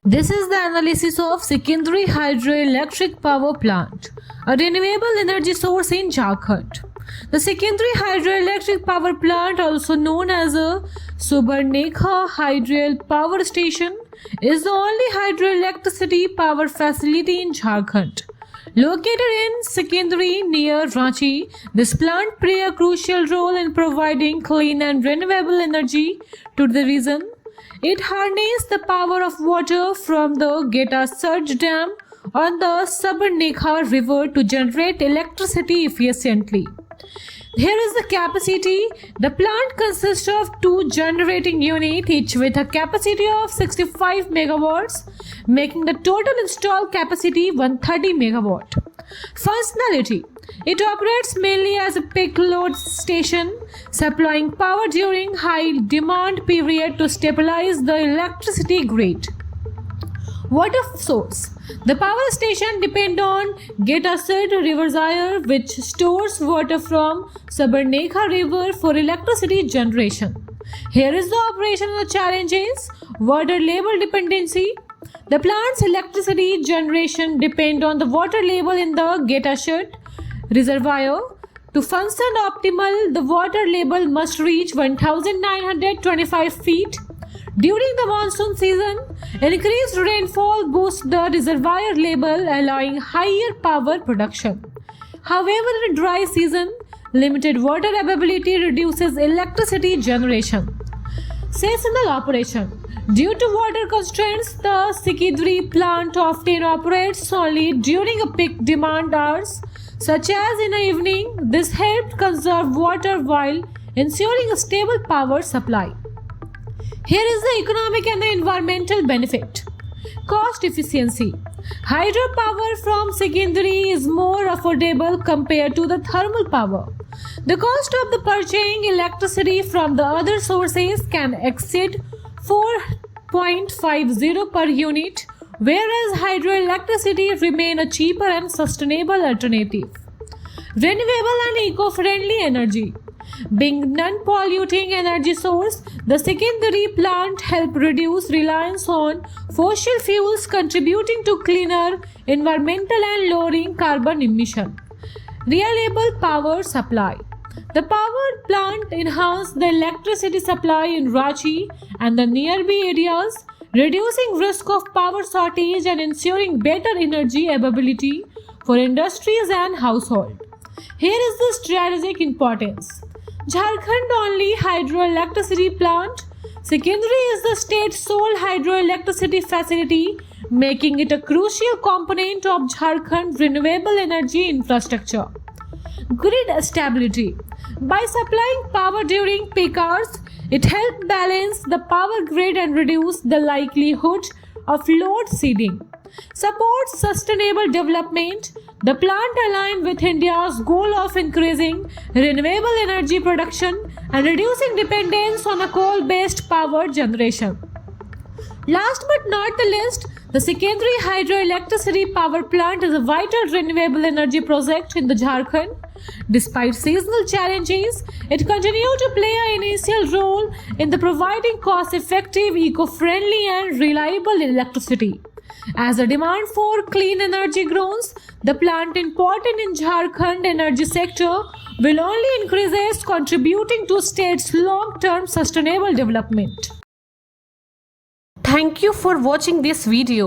This is the analysis of Secondary Hydroelectric Power Plant, a renewable energy source in Jharkhand. The Secondary Hydroelectric Power Plant, also known as a Subarnekha Hydroel Power Station, is the only hydroelectricity power facility in Jharkhand. Located in Secondary near Ranchi, this plant plays a crucial role in providing clean and renewable energy to the region. It harnesses the power of water from the Geta Surge Dam on the Subarnekha River to generate electricity efficiently. Here is the capacity. The plant consists of two generating units, each with a capacity of 65 megawatts, making the total installed capacity 130 megawatt. Functionality: it operates mainly as a peak load station, supplying power during high demand period to stabilize the electricity grid. Water source: the power station depends on Getasad Reservoir, which stores water from Subarnekha River for electricity generation. Here is the operational challenges. Water level dependency: the plant's electricity generation depends on the water level in the Getasad Reservoir. To function optimal, the water level must reach 1925 feet. During the monsoon season, increased rainfall boosts the reservoir level, allowing higher power production. However, in dry season, limited water availability reduces electricity generation. Seasonal operation: due to water constraints, the Sikidri plant often operates only during a peak demand hours, such as in the evening. This helps conserve water while ensuring a stable power supply. Here is the economic and the environmental benefit. Cost efficiency: hydropower from secondary is more affordable compared to the thermal power. The cost of the purchasing electricity from the other sources can exceed 4.50 per unit, whereas hydroelectricity remains a cheaper and sustainable alternative. Renewable and eco-friendly energy: being non-polluting energy source, the secondary plant help reduce reliance on fossil fuels, contributing to cleaner environmental and lowering carbon emission. Reliable power supply: the power plant enhances the electricity supply in Ranchi and the nearby areas, reducing risk of power shortage and ensuring better energy availability for industries and households. Here is the strategic importance. Jharkhand only hydroelectricity plant. Secondary is the state's sole hydroelectricity facility, making it a crucial component of Jharkhand's renewable energy infrastructure. Grid stability: by supplying power during peak hours, it helps balance the power grid and reduce the likelihood of load shedding. Supports sustainable development: the plant aligns with India's goal of increasing renewable energy production and reducing dependence on a coal-based power generation. Last but not the least, the Secondary Hydroelectricity Power Plant is a vital renewable energy project in the Jharkhand. Despite seasonal challenges, it continues to play an initial role in the providing cost-effective, eco-friendly and reliable electricity. As the demand for clean energy grows, the plant important in Jharkhand energy sector will only increase, contributing to state's long-term sustainable development. Thank you for watching this video.